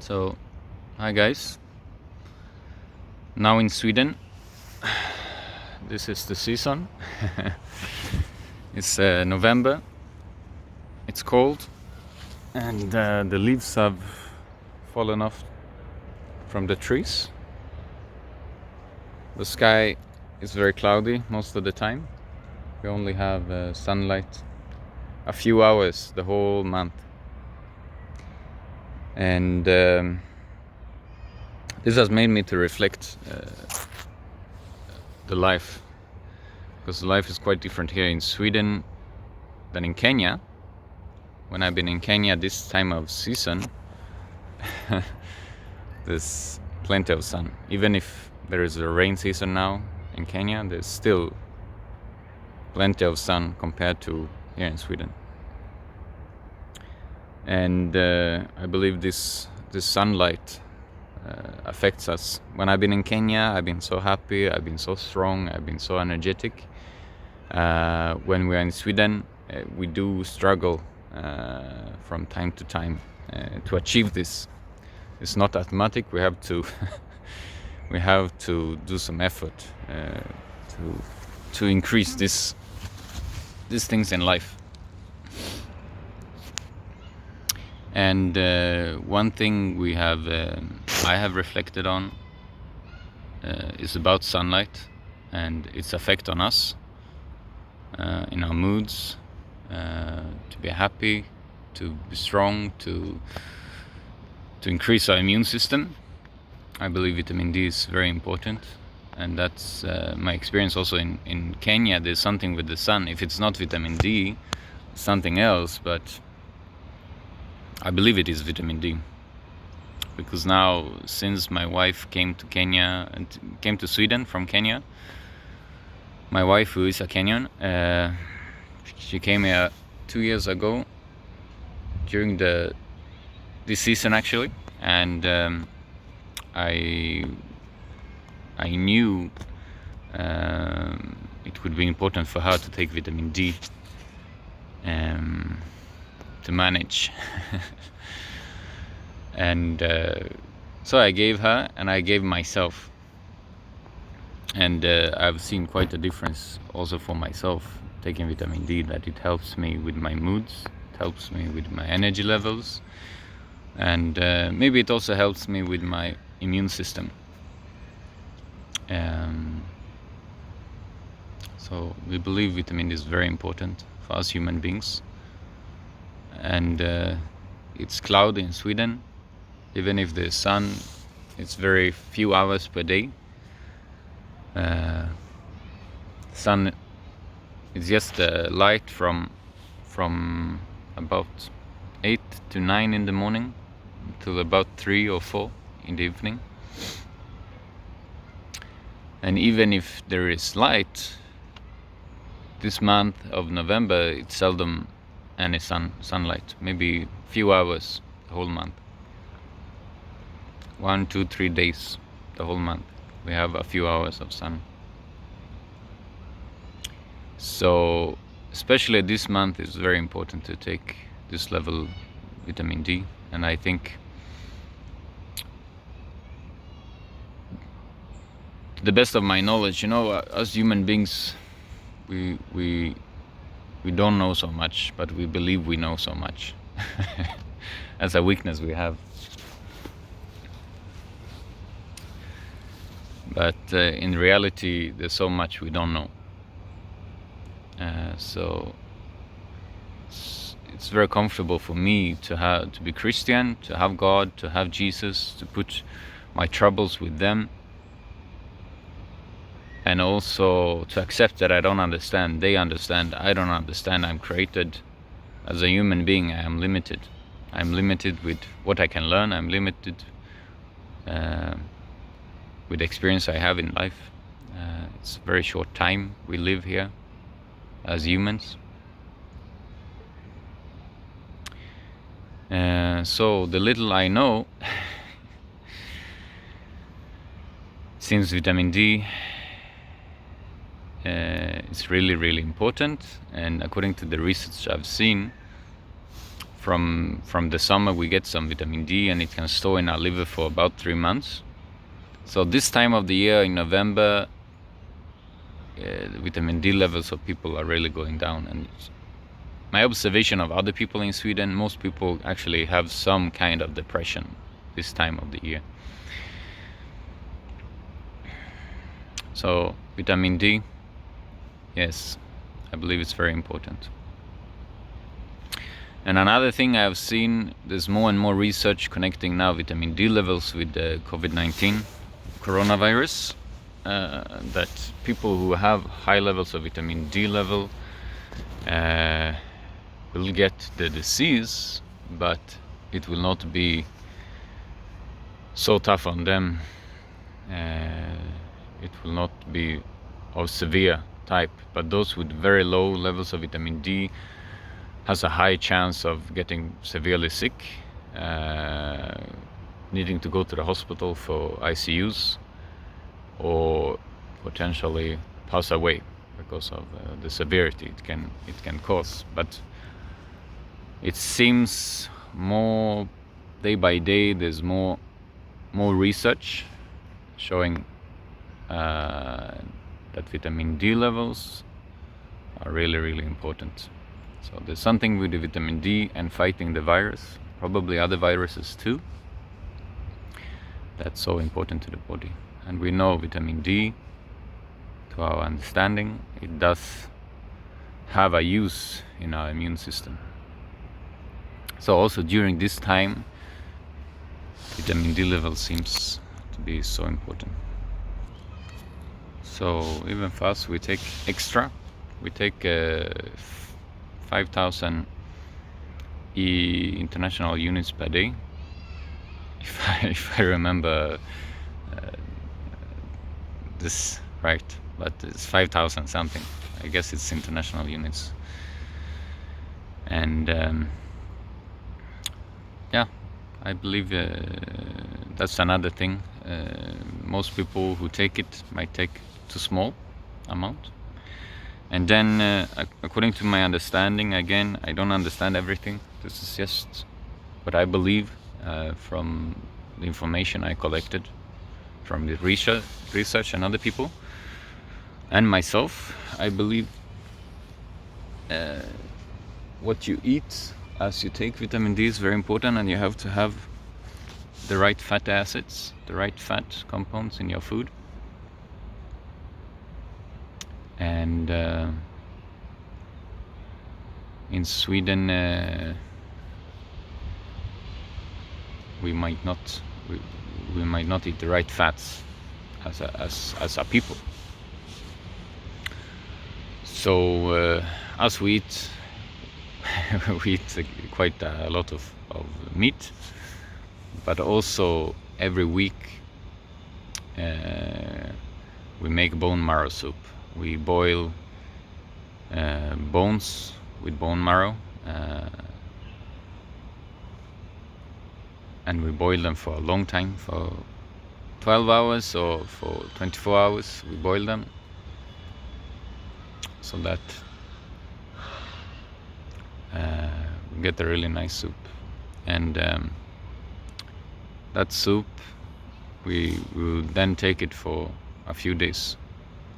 So, hi guys. Now in Sweden, this is the season. It's November. It's cold, and the leaves have fallen off from the trees. The sky is very cloudy most of the time. We only have sunlight a few hours the whole month. And this has made me to reflect the life, because life is quite different here in Sweden than in Kenya. When I've been in Kenya this time of season, there's plenty of sun. Even if there is a rain season now in Kenya, there's still plenty of sun compared to here in Sweden. And I believe this sunlight affects us. When I've been in Kenya, I've been so happy, I've been so strong, I've been so energetic. When we're in Sweden, we do struggle from time to time to achieve this. It's not automatic. We have to we have to do some effort to increase these things in life. And one thing I have reflected on is about sunlight and its effect on us, in our moods, to be happy, to be strong, to increase our immune system. I believe vitamin D is very important, and that's my experience also in Kenya. There's something with the sun. If it's not vitamin D, something else, but I believe it is vitamin D, because now, since my wife came to Kenya and came to Sweden from Kenya, my wife, who is a Kenyan, she came here 2 years ago during this season actually, and I knew it would be important for her to take vitamin D to manage. And so I gave her, and I gave myself, and I've seen quite a difference also for myself taking vitamin D, that it helps me with my moods, it helps me with my energy levels, and maybe it also helps me with my immune system. So we believe vitamin D is very important for us human beings. And it's cloudy in Sweden. Even if the sun, it's very few hours per day. Sun is just light from about 8 to 9 in the morning till about 3 or 4 in the evening. And even if there is light, this month of November, it's seldom any sunlight, maybe few hours the whole month. 1, 2, 3 days the whole month we have a few hours of sun. So especially this month is very important to take this level vitamin D. And I think, to the best of my knowledge, as human beings, we don't know so much, but we believe we know so much. As a weakness we have. But in reality, there's so much we don't know. So it's very comfortable for me to be Christian, to have God, to have Jesus, to put my troubles with them, and also to accept that I don't understand, they understand, I don't understand. I'm created as a human being. I am limited. I'm limited with what I can learn. I'm limited with the experience I have in life. It's a very short time we live here as humans. So the little I know, since vitamin D is really, really important, and according to the research I've seen from the summer we get some vitamin D, and it can store in our liver for about 3 months. So this time of the year in November, the vitamin D levels of people are really going down. And my observation of other people in Sweden, most people actually have some kind of depression this time of the year. So vitamin D, yes, I believe it's very important. And another thing I have seen, there's more and more research connecting now vitamin D levels with the COVID-19 coronavirus, that people who have high levels of vitamin D level will get the disease, but it will not be so tough on them. It will not be of severe type, but those with very low levels of vitamin D has a high chance of getting severely sick, needing to go to the hospital for ICUs, or potentially pass away because of the severity it can cause. But it seems more day by day there's more research showing that vitamin D levels are really important. So there's something with the vitamin D and fighting the virus, probably other viruses too, that's so important to the body. And we know vitamin D, to our understanding, it does have a use in our immune system. So also during this time, vitamin D level seems to be so important. So even for us, we take extra. We take 5,000 international units per day, if I remember this right, but it's 5,000 something. I guess it's international units. And yeah, I believe that's another thing. Most people who take it might take too small amount. And then, according to my understanding, again, I don't understand everything. This is just what I believe from the information I collected from the research and other people and myself. I believe what you eat as you take vitamin D is very important, and you have to have the right fatty acids, the right fat compounds in your food. And in Sweden, we might not eat the right fats as a people. So as we eat we eat quite a lot of meat, but also every week we make bone marrow soup. We boil bones with bone marrow, and we boil them for a long time, for 12 hours or for 24 hours. We boil them so that we get a really nice soup. And that soup, we will then take it for a few days.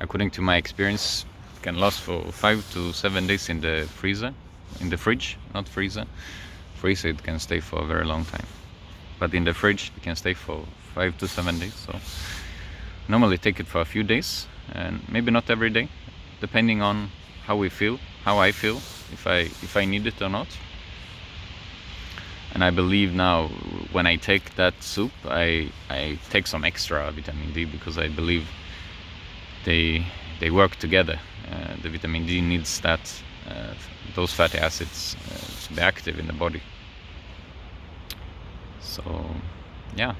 According to my experience, it can last for 5 to 7 days in the freezer, in the fridge, not freezer. Freezer it can stay for a very long time, but in the fridge it can stay for 5 to 7 days. So normally take it for a few days, and maybe not every day, depending on how we feel, how I feel, if I need it or not. And I believe now when I take that soup, I take some extra vitamin D, because I believe they work together. The vitamin D needs those fatty acids to be active in the body. So yeah.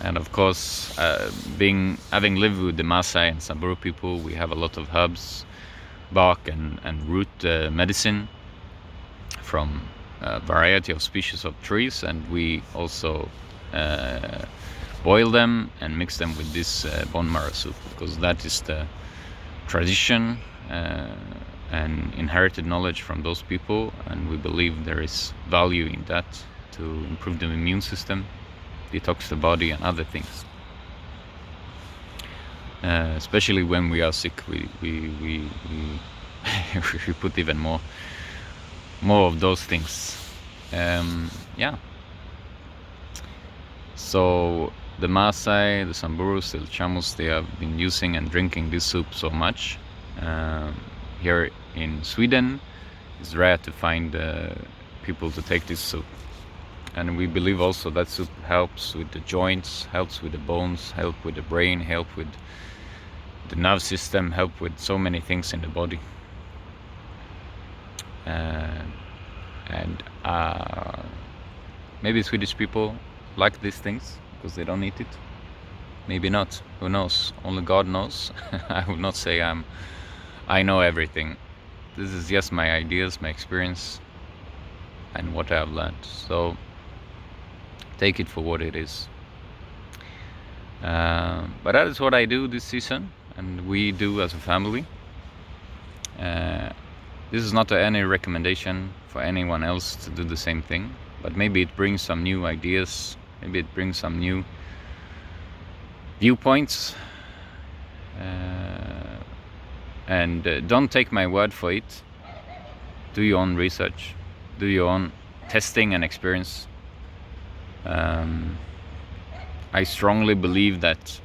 And of course, having lived with the Maasai and Samburu people, we have a lot of herbs, bark and root medicine from a variety of species of trees, and we also boil them and mix them with this bone marrow soup, because that is the tradition and inherited knowledge from those people, and we believe there is value in that to improve the immune system, detox the body, and other things. Especially when we are sick, we put even more of those things. Yeah. So the Maasai, the Samburus, the Chamus, they have been using and drinking this soup so much. Here in Sweden, it's rare to find people to take this soup. And we believe also that soup helps with the joints, helps with the bones, helps with the brain, helps with the nerve system, helps with so many things in the body. Maybe Swedish people like these things because they don't eat it. Maybe not. Who knows? Only God knows. I would not say I know everything. This is just my ideas, my experience, and what I have learned. So take it for what it is. But that is what I do this season, and we do as a family. This is not any recommendation for anyone else to do the same thing, but maybe it brings some new ideas, maybe it brings some new viewpoints. And don't take my word for it. Do your own research, do your own testing and experience. I strongly believe that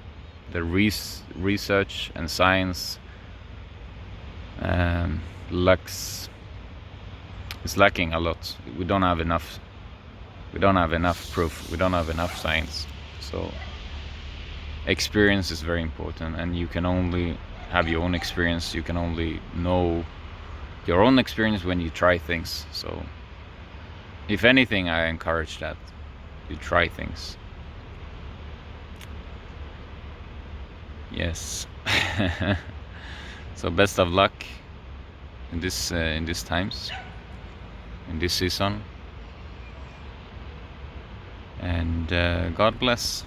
the research and science is lacking a lot. We don't have enough proof. We don't have enough science. So experience is very important, and you can only have your own experience. You can only know your own experience when you try things. So if anything, I encourage that you try things. Yes. So best of luck in these times, in this season, and God bless.